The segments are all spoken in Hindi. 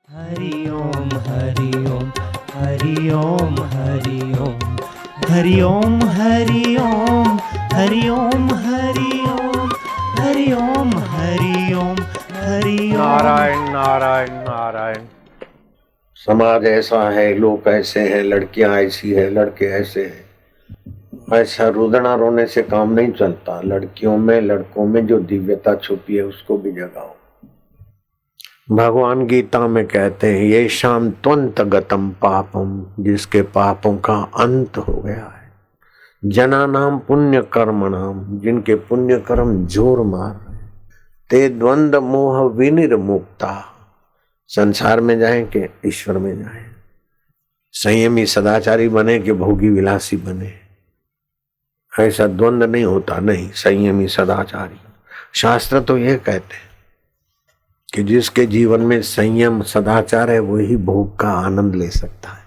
हरि ओम हरि ओम हरि ओम हरि ओम हरि ओम हरि ओम हरि ओम हरि ओम हरि ओम हरि ओम हरि ओम। नारायण नारायण नारायण। समाज ऐसा है, लोग ऐसे हैं, लड़कियां ऐसी है, लड़के ऐसे हैं। ऐसा रुदना रोने से काम नहीं चलता। लड़कियों में लड़कों में जो दिव्यता छुपी है उसको भी जगाओ। भगवान गीता में कहते हैं ये शाम त्वंत गतम पापम, जिसके पापों का अंत हो गया है। जना नाम पुण्य कर्म नाम, जिनके पुण्य कर्म जोर मार रहे, ते द्वंद मोह विनिर्मुक्ता, संसार में जाए कि ईश्वर में जाए, संयमी सदाचारी बने कि भोगी विलासी बने, ऐसा द्वंद नहीं होता। नहीं, संयमी सदाचारी। शास्त्र तो ये कहते हैं कि जिसके जीवन में संयम सदाचार है वही भोग का आनंद ले सकता है।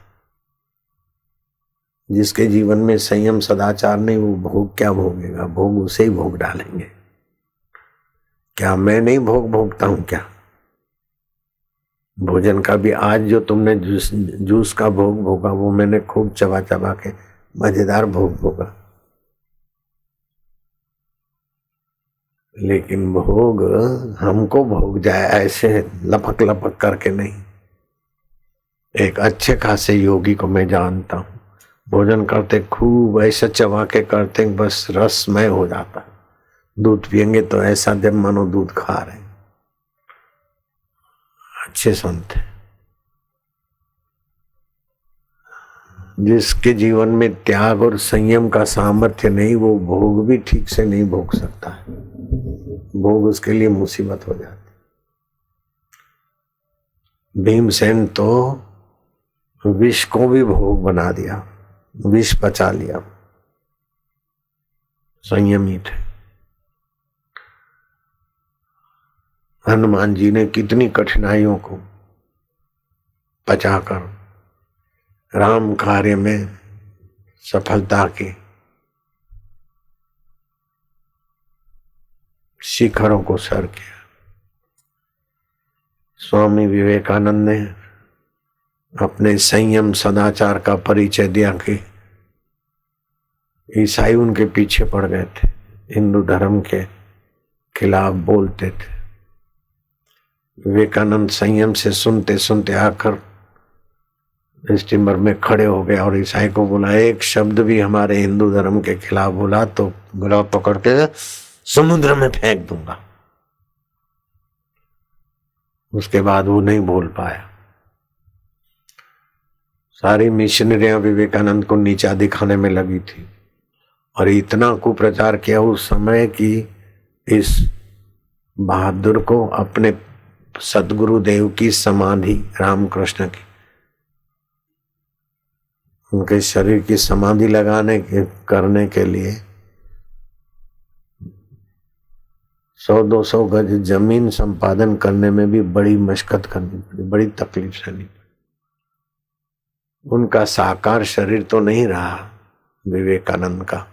जिसके जीवन में संयम सदाचार नहीं, वो भोग क्या भोगेगा? भोग उसे ही भोग डालेंगे। क्या मैं नहीं भोग भोगता हूं क्या? भोजन का भी आज जो तुमने जूस का भोग भोगा वो मैंने खूब चबा चबा के मजेदार भोग भोगा। लेकिन भोग हमको भोग जाए ऐसे लपक लपक करके नहीं। एक अच्छे खासे योगी को मैं जानता हूँ, भोजन करते खूब ऐसा चबा के करते बस रसमय हो जाता। दूध पियेंगे तो ऐसा जब मानो दूध खा रहे। अच्छे संत हैं। जिसके जीवन में त्याग और संयम का सामर्थ्य नहीं, वो भोग भी ठीक से नहीं भोग सकता है। भोग उसके लिए मुसीबत हो जाती। भीमसेन तो विष को भी भोग बना दिया, विष पचा लिया, संयमी थे। हनुमान जी ने कितनी कठिनाइयों को पचाकर राम कार्य में सफलता के शिखरों को सर किया। स्वामी विवेकानंद ने अपने संयम सदाचार का परिचय दिया कि ईसाई उनके पीछे पड़ गए थे, हिंदू धर्म के खिलाफ बोलते थे। विवेकानंद संयम से सुनते सुनते आकर स्टीमर में खड़े हो गए और ईसाई को बोला, एक शब्द भी हमारे हिंदू धर्म के खिलाफ बोला तो गला पकड़ के समुद्र में फेंक दूंगा। उसके बाद वो नहीं बोल पाया। सारी मिशनरियां विवेकानंद को नीचा दिखाने में लगी थी और इतना कुप्रचार किया उस समय कि इस बहादुर को अपने सदगुरुदेव की समाधि, रामकृष्ण की, उनके शरीर की समाधि करने के लिए 100-200 गज जमीन संपादन करने में भी बड़ी मशक्कत करनी पड़ी, बड़ी तकलीफ सहनी पड़ी। उनका साकार शरीर तो नहीं रहा विवेकानंद का,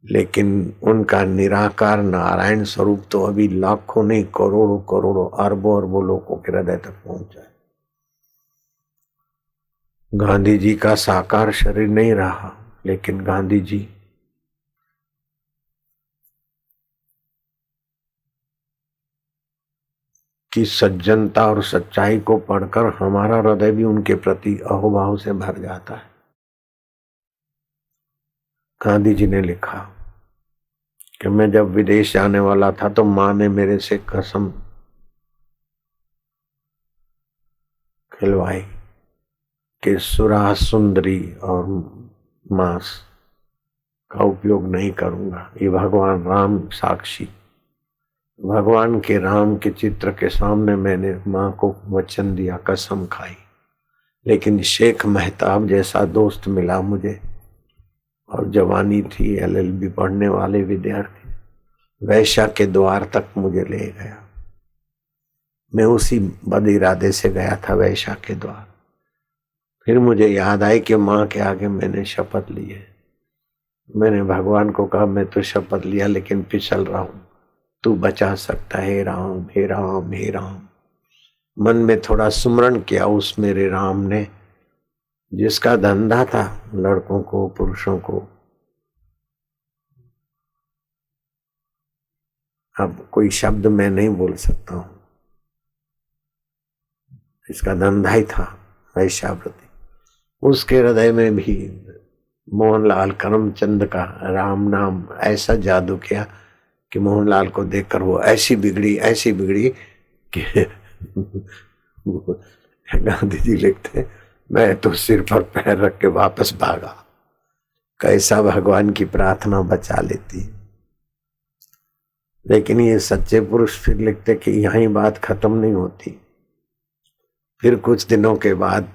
लेकिन उनका निराकार नारायण स्वरूप तो अभी लाखों नहीं करोड़ों करोड़ों अरबों अरबों लोगों के हृदय तक पहुंचा है। गांधी जी का साकार शरीर नहीं रहा, लेकिन गांधी जी की सज्जनता और सच्चाई को पढ़कर हमारा हृदय भी उनके प्रति अहोभाव से भर जाता है। गांधी जी ने लिखा कि मैं जब विदेश जाने वाला था तो मां ने मेरे से कसम खिलवाई कि सुरा, सुंदरी और मांस का उपयोग नहीं करूंगा। ये भगवान राम साक्षी, भगवान के राम के चित्र के सामने मैंने मां को वचन दिया, कसम खाई। लेकिन शेख मेहताब जैसा दोस्त मिला मुझे और जवानी थी, LLB पढ़ने वाले विद्यार्थी, वैश्या के द्वार तक मुझे ले गया। मैं उसी बद इरादे से गया था वैश्या के द्वार। फिर मुझे याद आई कि मां के आगे मैंने शपथ ली है। मैंने भगवान को कहा, मैं तो शपथ लिया लेकिन फिसल रहा हूं, तू बचा सकता है राम, हे राम, हे राम। मन में थोड़ा सुमरण किया उस मेरे राम ने, जिसका धंधा था लड़कों को पुरुषों को, अब कोई शब्द मैं नहीं बोल सकता हूं, इसका धंधा ही था वैश्यावृत्ति। उसके हृदय में भी मोहनलाल करमचंद का राम नाम ऐसा जादू किया कि मोहनलाल को देखकर वो ऐसी बिगड़ी कि गांधी जी लिखते, मैं तो सिर पर पैर रख के वापस भागा। कैसा भगवान की प्रार्थना बचा लेती। लेकिन ये सच्चे पुरुष फिर लिखते कि यहीं बात खत्म नहीं होती। फिर कुछ दिनों के बाद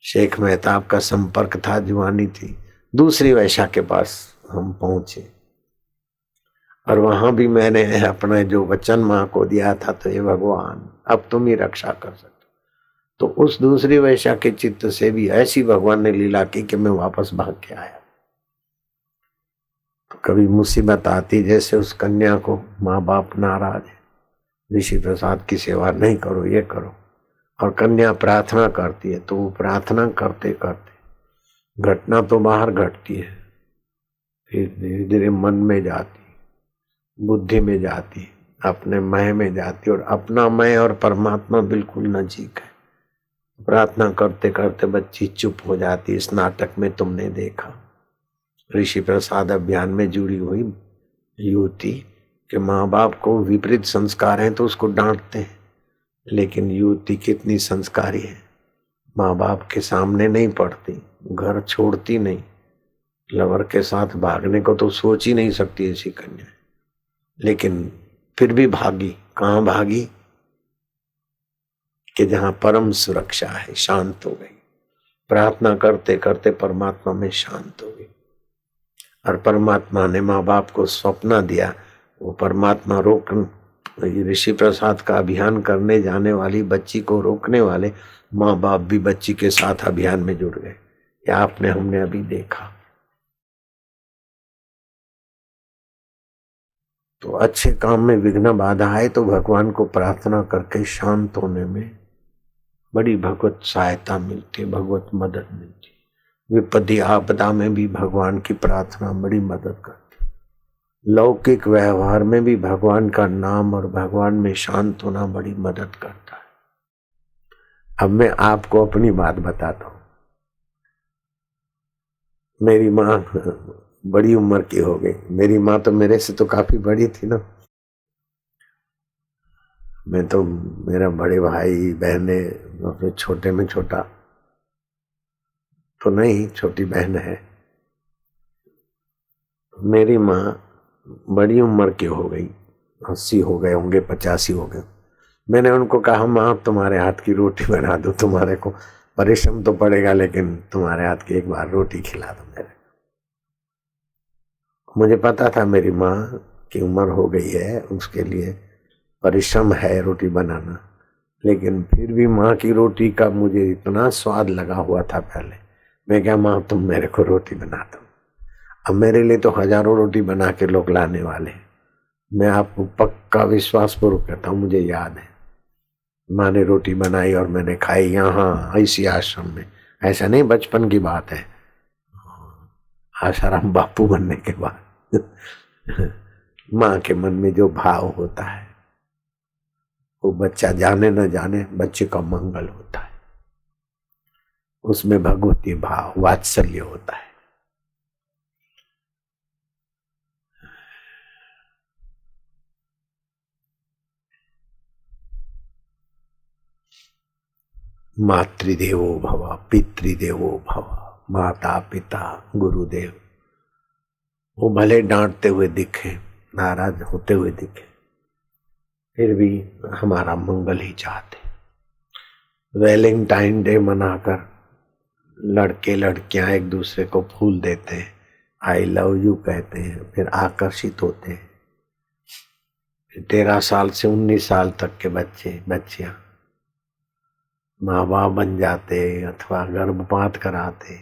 शेख मेहताब का संपर्क था, जुआनी थी, दूसरी वैश्या के पास हम पहुंचे और वहां भी मैंने अपने जो वचन मां को दिया था, तो ये भगवान अब तुम ही रक्षा कर सकते। तो उस दूसरी वैश्या के चित्त से भी ऐसी भगवान ने लीला की कि मैं वापस भाग के आया। तो कभी मुसीबत आती, जैसे उस कन्या को माँ बाप नाराज है, ऋषि प्रसाद की सेवा नहीं करो, ये करो, और कन्या प्रार्थना करती है, तो वो प्रार्थना करते करते घटना तो बाहर घटती है, फिर धीरे धीरे मन में जाती, बुद्धि में जाती, अपने मैं में जाती, और अपना मैं और परमात्मा बिल्कुल नजीक है। प्रार्थना करते करते बच्ची चुप हो जाती। इस नाटक में तुमने देखा ऋषि प्रसाद अभियान में जुड़ी हुई युवती के माँ बाप को विपरीत संस्कार हैं तो उसको डांटते हैं, लेकिन युवती कितनी संस्कारी है, माँ बाप के सामने नहीं पढ़ती, घर छोड़ती नहीं, लवर के साथ भागने को तो सोच ही नहीं सकती ऐसी कन्या, लेकिन फिर भी भागी। कहाँ भागी? कि जहां परम सुरक्षा है, शांत हो गई। प्रार्थना करते करते परमात्मा में शांत हो गई, और परमात्मा ने माँ बाप को स्वप्न दिया। वो परमात्मा ऋषि प्रसाद का अभियान करने जाने वाली बच्ची को रोकने वाले माँ बाप भी बच्ची के साथ अभियान में जुड़ गए। या आपने हमने अभी देखा। तो अच्छे काम में विघ्न बाधा आए तो भगवान को प्रार्थना करके शांत होने में बड़ी भगवत सहायता मिलती है, भगवत मदद मिलती है। विपत्ति आपदा में भी भगवान की प्रार्थना बड़ी मदद करती है। लौकिक व्यवहार में भी भगवान का नाम और भगवान में शांत होना बड़ी मदद करता है। अब मैं आपको अपनी बात बताता हूं। मेरी माँ बड़ी उम्र की हो गई। मेरी माँ तो मेरे से तो काफी बड़ी थी ना। मैं तो, मेरा बड़े भाई बहने, अपने छोटे में छोटा तो नहीं, छोटी बहन है। मेरी माँ बड़ी उम्र की हो गई, 80 हो गए होंगे, 85 हो गए। मैंने उनको कहा, माँ तुम्हारे हाथ की रोटी बना दो, तुम्हारे को परिश्रम तो पड़ेगा लेकिन तुम्हारे हाथ की एक बार रोटी खिला दो मेरे। मुझे पता था मेरी माँ की उम्र हो गई है, उसके लिए परिश्रम है रोटी बनाना, लेकिन फिर भी माँ की रोटी का मुझे इतना स्वाद लगा हुआ था पहले। मैं क्या, माँ तुम मेरे को रोटी बना दो। अब मेरे लिए तो हजारों रोटी बना के लोग लाने वाले। मैं आपको पक्का विश्वास पूर्वक कहता हूँ, मुझे याद है माँ ने रोटी बनाई और मैंने खाई, यहाँ इसी आश्रम में। ऐसा नहीं बचपन की बात है, आसाराम बापू बनने के बाद। माँ के मन में जो भाव होता है वो बच्चा जाने न जाने बच्चे का मंगल होता है, उसमें भगवती भाव वात्सल्य होता है। मातृदेवो भव, पितृदेवो भव, माता पिता गुरुदेव। वो भले डांटते हुए दिखे, नाराज होते हुए दिखे, फिर भी हमारा मंगल ही चाहते। वैलेंटाइन डे मनाकर लड़के लड़कियां एक दूसरे को फूल देते हैं, आई लव यू कहते हैं, फिर आकर्षित होते हैं। 13 साल से 19 साल तक के बच्चे बच्चियां माँ बाप बन जाते अथवा गर्भपात कराते।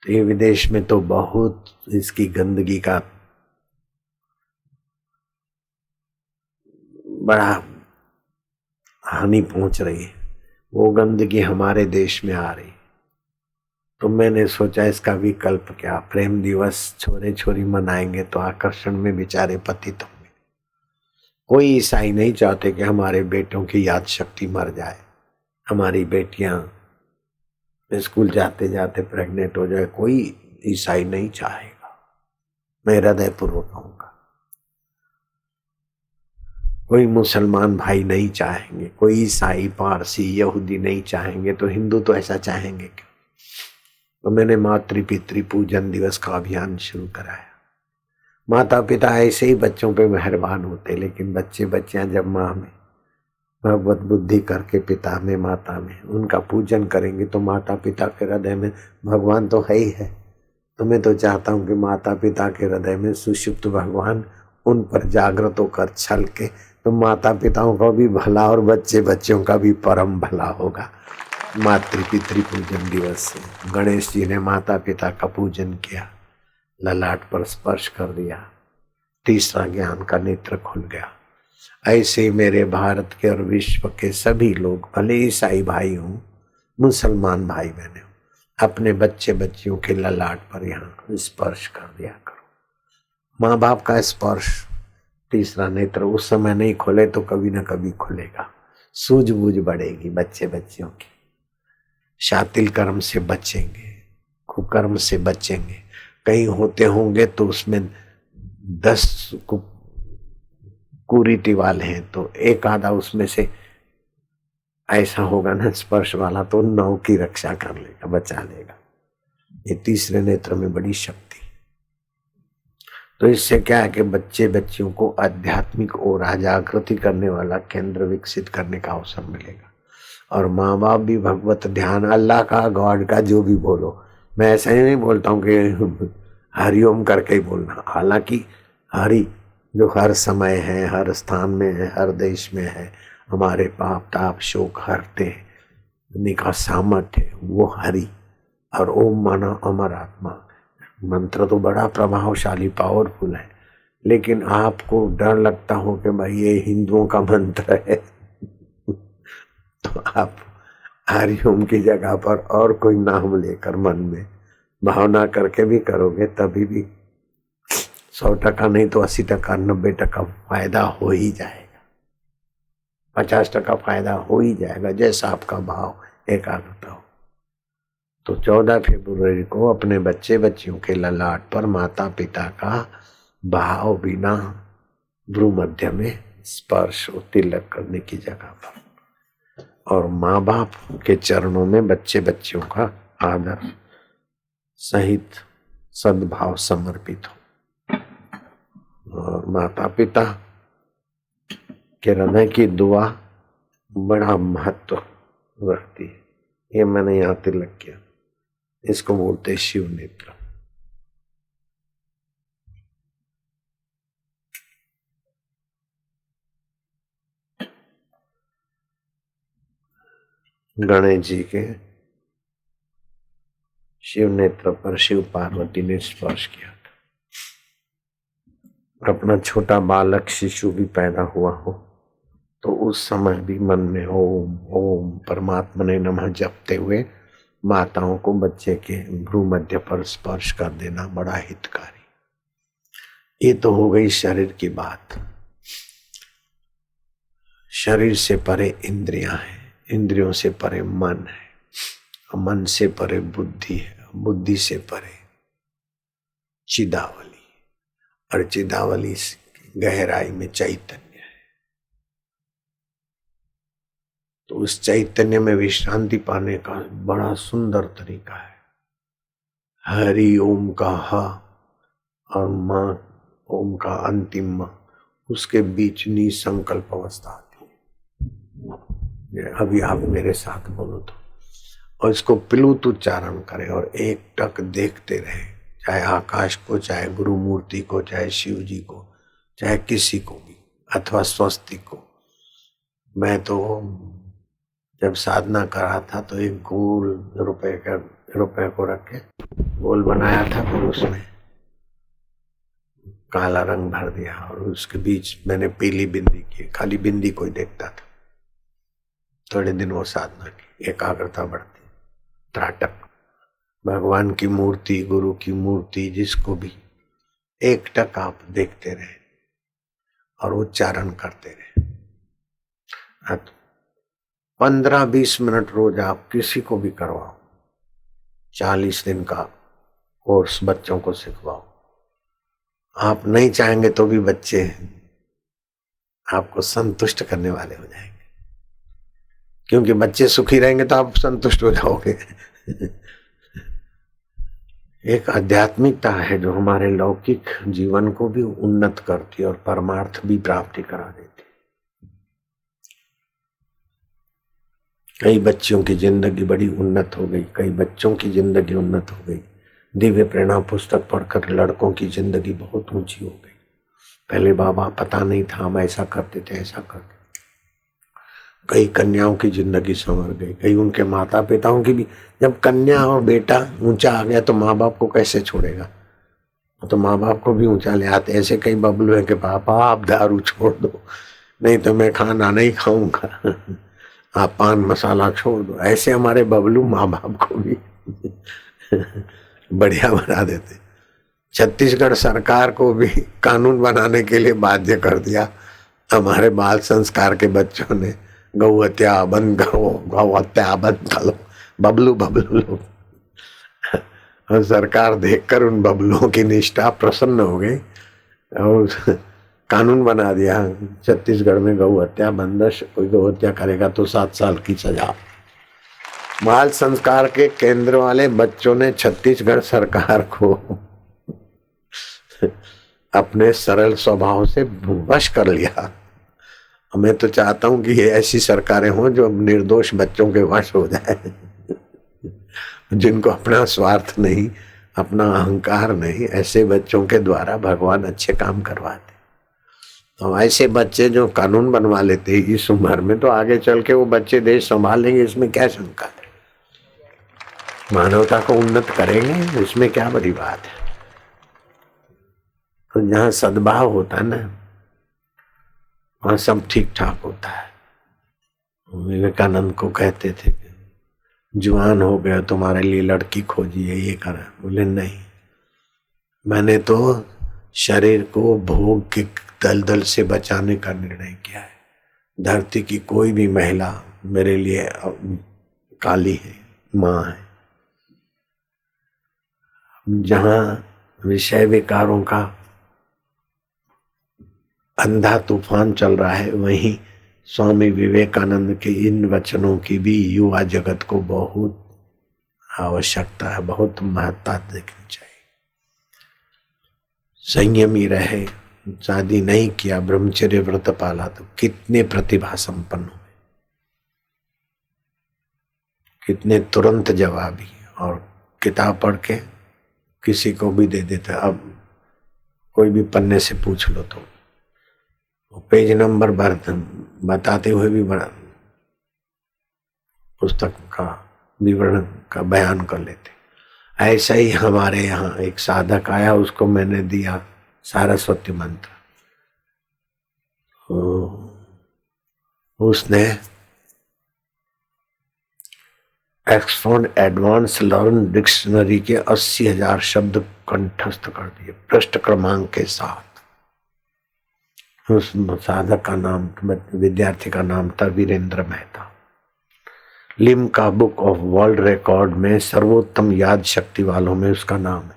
तो ये विदेश में तो बहुत इसकी गंदगी का बड़ा हानि पहुंच रही है, वो गंदगी हमारे देश में आ रही। तो मैंने सोचा इसका विकल्प क्या, प्रेम दिवस छोरे छोरी मनाएंगे तो आकर्षण में बेचारे पतित होंगे। कोई ईसाई नहीं चाहते कि हमारे बेटों की याद शक्ति मर जाए, हमारी बेटियां स्कूल जाते जाते प्रेग्नेंट हो जाए। कोई ईसाई नहीं चाहेगा, मैं हृदयपूर्वक कहूंगा। कोई मुसलमान भाई नहीं चाहेंगे, कोई ईसाई पारसी यहूदी नहीं चाहेंगे, तो हिंदू तो ऐसा चाहेंगे क्या? तो मैंने मातृ पितृ पूजन दिवस का अभियान शुरू कराया। माता पिता ऐसे ही बच्चों पे मेहरबान होते, लेकिन बच्चे बच्चियां जब माँ में भगवत बुद्धि करके पिता में माता में उनका पूजन करेंगे तो माता पिता के हृदय में भगवान तो है ही है। तो मैं तो चाहता हूँ कि माता पिता के हृदय में सुषुप्त भगवान उन पर जागृत होकर छल के, तो माता पिताओं का भी भला और बच्चे बच्चों का भी परम भला होगा। मातृ पितृ पूजन दिवस से गणेश जी ने माता पिता का पूजन किया, ललाट पर स्पर्श कर दिया, तीसरा ज्ञान का नेत्र खुल गया। ऐसे मेरे भारत के और विश्व के सभी लोग, भले ईसाई भाई हों मुसलमान भाई बहने हों, अपने बच्चे बच्चियों के ललाट पर यहाँ स्पर्श कर दिया करो। माँ बाप का स्पर्श, तीसरा नेत्र उस समय नहीं खोले तो कभी न कभी खुलेगा। सूझबूझ बढ़ेगी बच्चे बच्चियों की, शातिल कर्म से बचेंगे, कुकर्म से बचेंगे। कहीं होते होंगे तो उसमें 10 कुरीति वाले हैं, तो एक आधा उसमें से ऐसा होगा ना स्पर्श वाला, तो 9 की रक्षा कर लेगा, बचा लेगा। ये तीसरे नेत्र में बड़ी शक्ति। तो इससे क्या है कि बच्चे बच्चियों को आध्यात्मिक और जागृति करने वाला केंद्र विकसित करने का अवसर मिलेगा। और माँ बाप भी भगवत ध्यान, अल्लाह का, गॉड का, जो भी बोलो, मैं ऐसा ही नहीं बोलता हूँ कि हरिओम करके ही बोलना। हालांकि हरि जो हर समय है, हर स्थान में है, हर देश में है, हमारे पाप ताप शोक हरते हैं, उन्हीं का सामर्थ्य है वो हरि। और ओम माना अमर आत्मा मंत्र तो बड़ा प्रभावशाली पावरफुल है, लेकिन आपको डर लगता हो कि भाई ये हिंदुओं का मंत्र है तो आप हरिओम की जगह पर और कोई नाम लेकर मन में भावना करके भी करोगे, तभी भी 100% नहीं तो 80% 90% फायदा हो ही जाएगा, 50% फायदा हो ही जाएगा, जैसा आपका भाव एकाग्रता हो। तो 14 फरवरी को अपने बच्चे बच्चियों के ललाट पर माता पिता का भाव बिना भ्रू मध्य में स्पर्श तिलक करने की जगह पर, और माँ बाप के चरणों में बच्चे बच्चियों का आदर सहित सद्भाव समर्पित हो। और माता पिता के हृदय की दुआ बड़ा महत्व रखती है। ये मैंने यहाँ तिलक किया, इसको बोलते शिव नेत्र। गणेश जी के शिव नेत्र पर शिव पार्वती ने स्पर्श किया था। अपना छोटा बालक शिशु भी पैदा हुआ हो तो उस समय भी मन में ओम ओम परमात्मने नमः जपते हुए माताओं को बच्चे के भ्रू मध्य पर स्पर्श कर देना बड़ा हितकारी। ये तो हो गई शरीर की बात। शरीर से परे इंद्रियां हैं, इंद्रियों से परे मन है, मन से परे बुद्धि है, बुद्धि से परे चिदावली, और चिदावली की गहराई में चैतन्य है। तो उस चैतन्य में विश्रांति पाने का बड़ा सुंदर तरीका है। हरि ओम का ह और मां ओम का अंतिम मां, उसके बीच निसंकल्प अवस्था आती है। अभी आप मेरे साथ बोलो तो, और इसको प्लुत उच्चारण करें और एक टक देखते रहे, चाहे आकाश को, चाहे गुरु मूर्ति को, चाहे शिव जी को, चाहे किसी को भी, अथवा स्वस्तिक को। मैं तो जब साधना करा था तो एक गोल रुपए को रख के गोल बनाया था, फिर उसमें काला रंग भर दिया और उसके बीच मैंने पीली बिंदी की, खाली बिंदी कोई देखता था। थोड़े दिन वो साधना की, एकाग्रता बढ़ती, त्राटक। भगवान की मूर्ति, गुरु की मूर्ति, जिसको भी एकटक आप देखते रहे और उच्चारण करते रहे। 15-20 मिनट रोज आप किसी को भी करवाओ, 40 दिन का कोर्स बच्चों को सिखवाओ। आप नहीं चाहेंगे तो भी बच्चे आपको संतुष्ट करने वाले हो जाएंगे, क्योंकि बच्चे सुखी रहेंगे तो आप संतुष्ट हो जाओगे। एक आध्यात्मिकता है जो हमारे लौकिक जीवन को भी उन्नत करती और परमार्थ भी प्राप्ति करा देती। कई बच्चों की जिंदगी बड़ी उन्नत हो गई, कई बच्चों की जिंदगी उन्नत हो गई। दिव्य प्रेरणा पुस्तक पढ़कर लड़कों की जिंदगी बहुत ऊंची हो गई। पहले बाबा पता नहीं था, हम ऐसा करते थे, ऐसा करते थे। कई कन्याओं की जिंदगी संवर गई, कई उनके माता पिताओं की भी। जब कन्या और बेटा ऊंचा आ गया तो माँ बाप को कैसे छोड़ेगा, तो माँ बाप को भी ऊंचा ले आते। ऐसे कई बबलू है कि पापा आप दारू छोड़ दो, नहीं तो मैं खाना नहीं खाऊंगा, आप पान मसाला छोड़ दो। ऐसे हमारे बबलू माँ बाप को भी बढ़िया बना देते। छत्तीसगढ़ सरकार को भी कानून बनाने के लिए बाध्य कर दिया हमारे बाल संस्कार के बच्चों ने। गौ हत्या बंद करो, गौ हत्या बंद करो, बबलू बबलू लोग। और सरकार देखकर उन बबलुओं की निष्ठा प्रसन्न हो गई और कानून बना दिया, छत्तीसगढ़ में गौ हत्या बंदश, कोई गौ हत्या करेगा तो 7 साल की सजा। बाल संस्कार के केंद्र वाले बच्चों ने छत्तीसगढ़ सरकार को अपने सरल स्वभाव से वश कर लिया। मैं तो चाहता हूं कि ये ऐसी सरकारें हों जो निर्दोष बच्चों के वश हो जाए, जिनको अपना स्वार्थ नहीं, अपना अहंकार नहीं। ऐसे बच्चों के द्वारा भगवान अच्छे काम करवाते। तो ऐसे बच्चे जो कानून बनवा लेते इस उम्र में, तो आगे चल के वो बच्चे देश संभाल लेंगे, इसमें क्या शंका है। मानवता को उन्नत करेंगे, इसमें क्या बड़ी बात है। तो जहाँ सद्भाव होता है ना, वहां सब ठीक ठाक होता है। विवेकानंद को कहते थे जवान हो गया तुम्हारे लिए लड़की खोजी है, ये करा। बोले नहीं, मैंने तो शरीर को भोग के दलदल से बचाने का निर्णय किया है। धरती की कोई भी महिला मेरे लिए काली है, माँ है। जहां विषय विकारों का अंधा तूफान चल रहा है, वहीं स्वामी विवेकानंद के इन वचनों की भी युवा जगत को बहुत आवश्यकता है, बहुत महत्ता देखनी चाहिए। संयमी रहे, शादी नहीं किया, ब्रह्मचर्य व्रत पाला तो कितने प्रतिभा संपन्न हुए, कितने तुरंत जवाबी, और किताब पढ़ के किसी को भी दे देता। अब कोई भी पन्ने से पूछ लो तो पेज नंबर बताते हुए भी बड़ा पुस्तक का विवरण का बयान कर लेते। ऐसा ही हमारे यहाँ एक साधक आया, उसको मैंने दिया सारस्वती मंत्र। उसने ऑक्सफोर्ड एडवांस लर्न डिक्शनरी के 80,000 शब्द कंठस्थ कर दिए पृष्ठ क्रमांक के साथ। उस साधक का नाम, विद्यार्थी का नाम था Virendra Mehta. Limca book of world record में सर्वोत्तम याद शक्ति वालों में उसका नाम है।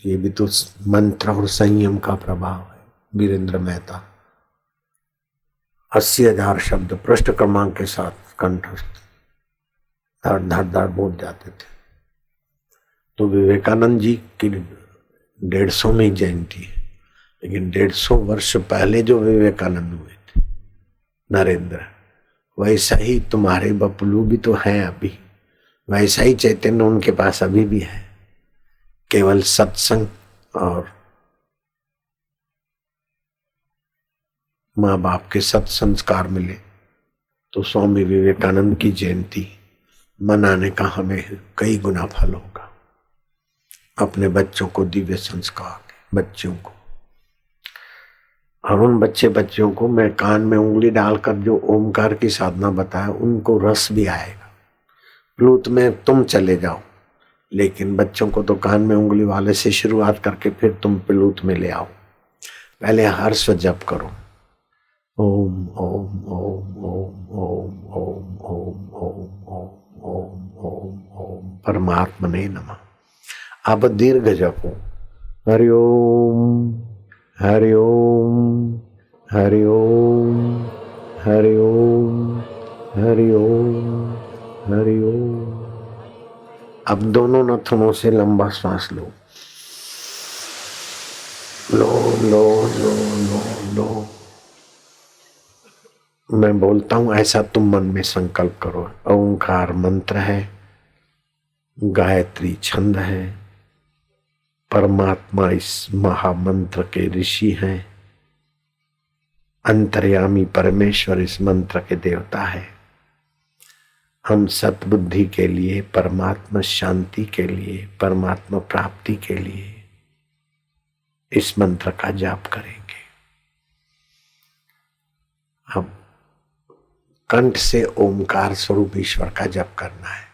ये भी तो मंत्र और संयम का प्रभाव है। वीरेंद्र मेहता 80,000 शब्द पृष्ठ क्रमांक के साथ कंठस्थ धड़ धड़ धड़ बोल जाते थे। तो विवेकानंद जी की 150वीं जयंती है, लेकिन 150 वर्ष पहले जो विवेकानंद हुए थे नरेंद्र, वैसा ही तुम्हारे बपलू भी तो हैं अभी, वैसा ही चैतन्य उनके पास अभी भी है। केवल सत्संग और माँ बाप के सत् संस्कार मिले तो स्वामी विवेकानंद की जयंती मनाने का हमें कई गुना फल होगा। अपने बच्चों को दिव्य संस्कार, बच्चों को और उन बच्चियों को मैं कान में उंगली डालकर जो ओमकार की साधना बताया उनको रस भी आएगा। प्लूत में तुम चले जाओ, लेकिन बच्चों को तो कान में उंगली वाले से शुरुआत करके फिर तुम प्लूत में ले आओ। पहले हर्ष जप करो, ओम ओम ओम ओम ओम ओम ओम ओम ओम ओम ओम ओम परमात्मने नमः। अब दीर्घ जपो, हरि ओम हरि ओम हरि ओम हरि ओम हरि ओम हरि ओम। अब दोनों नथनों से लंबा श्वास लो, लो लो लो लो लो। मैं बोलता हूं ऐसा तुम मन में संकल्प करो। ओंकार मंत्र है, गायत्री छंद है, परमात्मा इस महामंत्र के ऋषि हैं, अंतर्यामी परमेश्वर इस मंत्र के देवता है। हम सतबुद्धि के लिए, परमात्मा शांति के लिए, परमात्मा प्राप्ति के लिए इस मंत्र का जाप करेंगे। अब कंठ से ओमकार स्वरूप ईश्वर का जप करना है।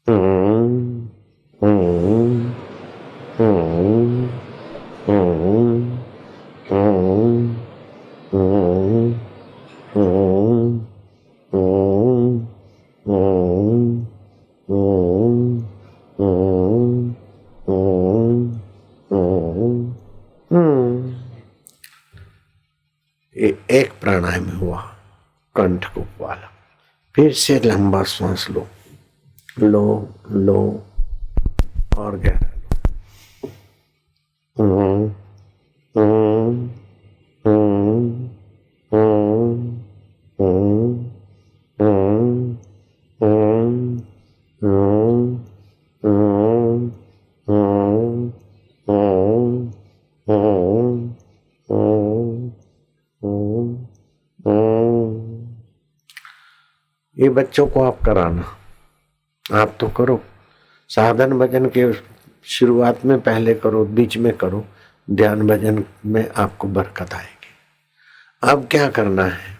ओम ओम ओम ओम ओम ओम ओम ओम ओम ओम ओम ओम ओम। ये एक प्राणायाम हुआ कंठ को वाला। फिर से लंबा श्वास लो, लो लो और गहरा लो। ओम ओम ओम ओम ओम ओम ओम ओम ओम ओम ओम ओम ओम ओम। ये बच्चों को आप कराना, आप तो करो। साधन भजन के शुरुआत में पहले करो, बीच में करो, ध्यान भजन में आपको बरकत आएगी। अब क्या करना है,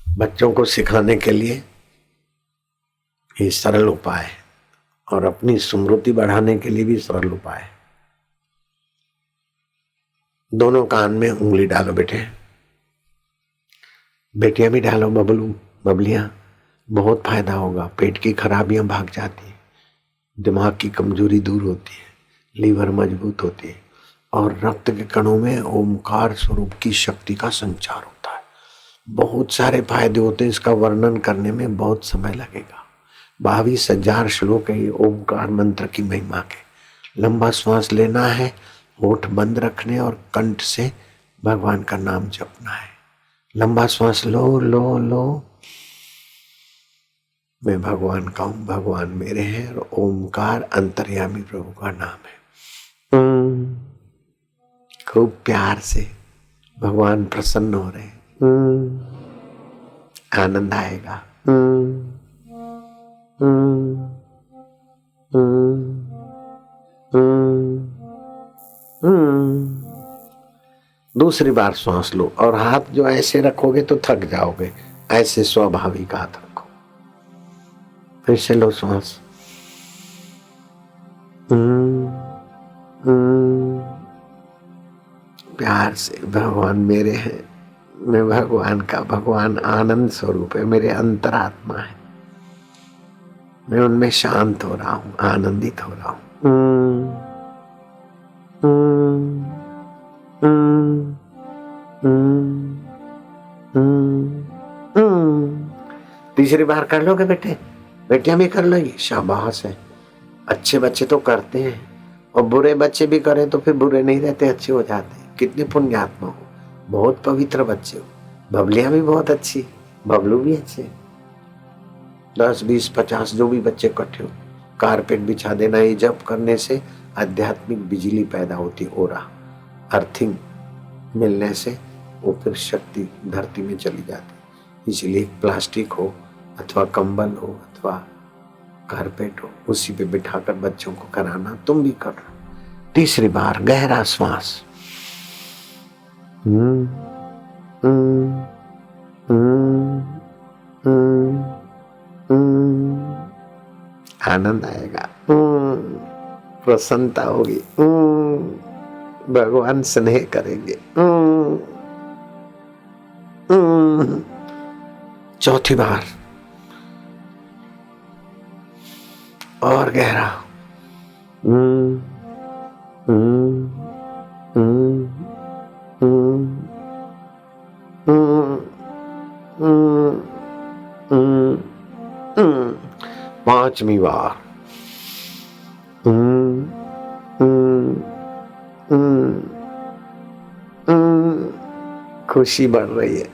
बच्चों को सिखाने के लिए ये सरल उपाय है और अपनी स्मृति बढ़ाने के लिए भी सरल उपाय है। दोनों कान में उंगली डालो बेटे, बेटियां भी डालो, बबलू बबलियां, बहुत फायदा होगा। पेट की खराबियां भाग जाती है, दिमाग की कमजोरी दूर होती है, लीवर मजबूत होती है और रक्त के कणों में ओमकार स्वरूप की शक्ति का संचार होता है। बहुत सारे फायदे होते हैं, इसका वर्णन करने में बहुत समय लगेगा। 22,000 श्लोक है ये ओमकार मंत्र की महिमा के। लंबा श्वास लेना है, होठ बंद रखने और कंठ से भगवान का नाम जपना है। लंबा श्वास लो लो लो। मैं भगवान का हूं, भगवान मेरे हैं और ओमकार अंतर्यामी प्रभु का नाम है। खूब प्यार से भगवान प्रसन्न हो रहे, आनंद आएगा। दूसरी बार सांस लो और हाथ जो ऐसे रखोगे तो थक जाओगे, ऐसे स्वाभाविक हाथ रखो। फिर से लो सांस, प्यार से भगवान मेरे हैं, मैं भगवान का, भगवान आनंद स्वरूप है, मेरे अंतरात्मा है, मैं उनमें शांत हो रहा हूं, आनंदित हो रहा हूं। तीसरी बार कर लोगे बेटे, बेटियां भी कर लो, ये शाबाश है। अच्छे बच्चे तो करते हैं और बुरे बच्चे भी करें तो फिर बुरे नहीं रहते, अच्छे हो जाते हैं। कितने पुण्यात्मा हो, बहुत पवित्र बच्चे हो। बबलियां भी बहुत अच्छी, बबलू भी अच्छे। 10, 20, 50 जो भी बच्चे इकट्ठे हो, कारपेट बिछा देना। ये जप करने से आध्यात्मिक बिजली पैदा होती, ओरा अर्थिंग मिलने से वो फिर शक्ति धरती में चली जाती। इसलिए प्लास्टिक हो अथवा कंबल हो अथवा कारपेट हो, उसी पे बिठाकर बच्चों को कराना। तुम भी करो, तीसरी बार गहरा श्वास। आनंद आएगा, प्रसन्नता होगी, भगवान स्नेह करेंगे। चौथी बार और गहरा। पांचवी बार। खुशी बढ़ रही है,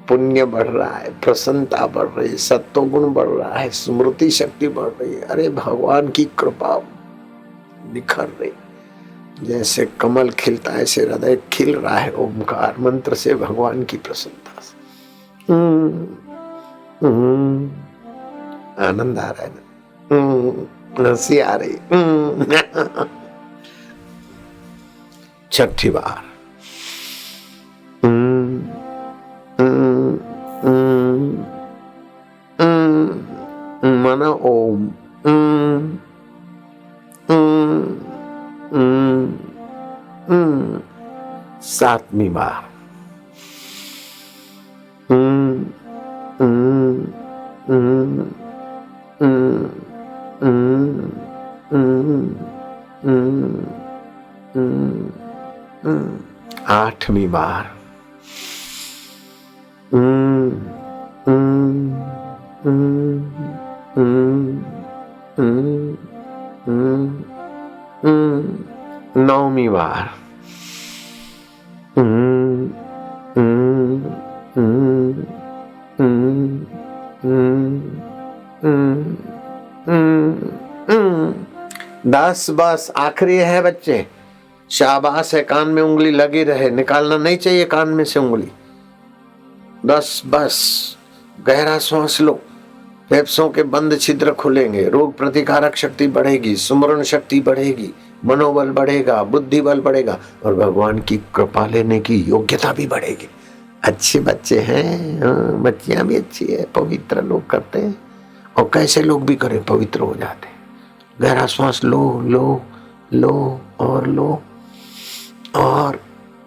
पुण्य बढ़ रहा है, प्रसन्नता बढ़ रही है, सत्वगुण बढ़ रहा है, स्मृति शक्ति बढ़ रही है। अरे भगवान की कृपा निखर रही, जैसे कमल खिलता है ऐसे हृदय खिल रहा है ओमकार मंत्र से, भगवान की प्रसन्नता से। आनंद आ रहा है ना, हंसी आ रही। छठी बार। माना ओम। सातवीं बार। आठवीं बार। नौवीं बार। दस बस आखिरी है बच्चे, शाबाश है। कान में उंगली लगी रहे, निकालना नहीं चाहिए कान में से उंगली। 10 बस गहरा श्वास लो, फेफड़ों के बंद छिद्र खुलेंगे, रोग प्रतिकारक शक्ति बढ़ेगी, सुमरण शक्ति बढ़ेगी, मनोबल बढ़ेगा, बुद्धि बल बढ़ेगा और भगवान की कृपा लेने की योग्यता भी बढ़ेगी। अच्छे बच्चे हैं, बच्चियां भी अच्छी है, पवित्र लोग करते हैं और कैसे लोग भी करें पवित्र हो जाते हैं। गहरा श्वास लो लो लो और लो, और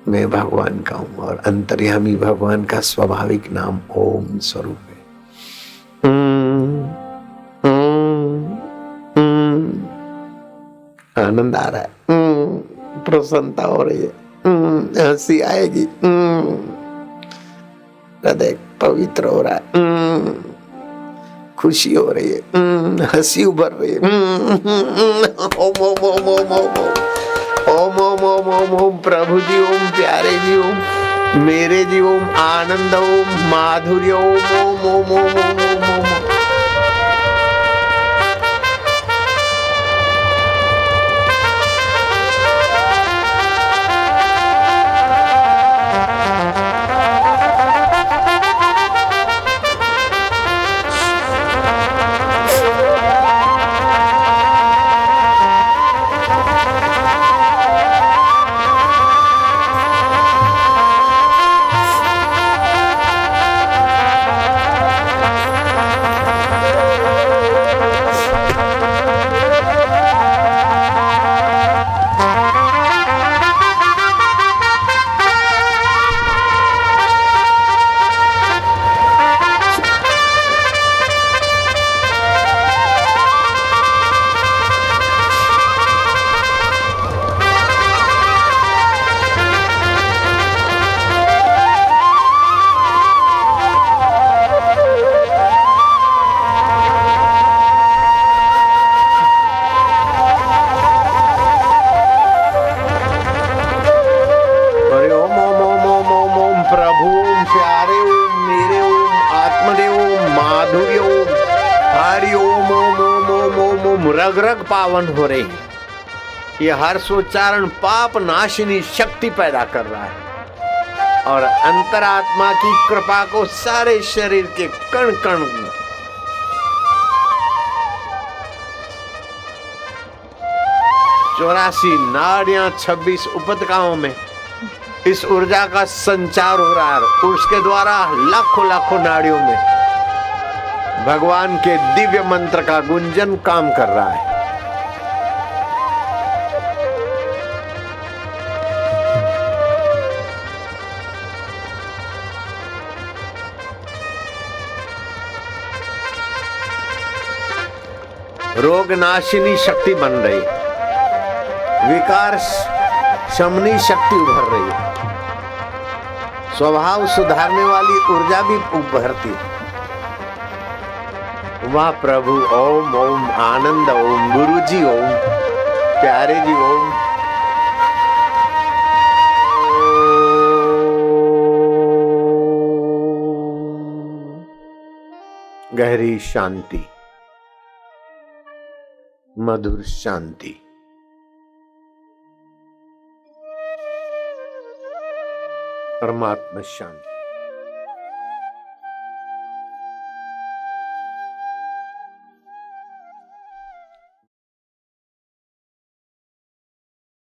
मैं भगवान का हूं और अंतर्यामी भगवान का स्वाभाविक नाम ओम स्वरूप है। आनंद आ रहा है, प्रसन्नता हो रही है, हंसी आएगी, हृदय पवित्र हो रहा है, खुशी हो रही है, हंसी उभर रही है। ओम ओम ओम ओम ओम ओम ओम ओम ओम ओम प्रभु जी ओम, प्यारे जी ओम, मेरे जी ओम, आनंद ओम, माधुर्य ओम ओम ओम ओम ओम ओम। रग रग पावन हो रही है। ये हर्षोच्चारण पाप नाशिनी शक्ति पैदा कर रहा है और अंतरात्मा की कृपा को सारे शरीर के कण कण 84 नाड़ियां, 26 उपतकाओं में इस ऊर्जा का संचार हो रहा है। उसके द्वारा लाखों लाखों नाड़ियों में भगवान के दिव्य मंत्र का गुंजन काम कर रहा है। रोग नाशिनी शक्ति बन रही, विकार शमनी शक्ति उभर रही है, स्वभाव सुधारने वाली ऊर्जा भी उभरती। वाह प्रभु, ओम ओम, आनंद ओम, गुरु जी ओम, प्यारे जी ओम। गहरी शांति, मधुर शांति। परमात्मा शांति।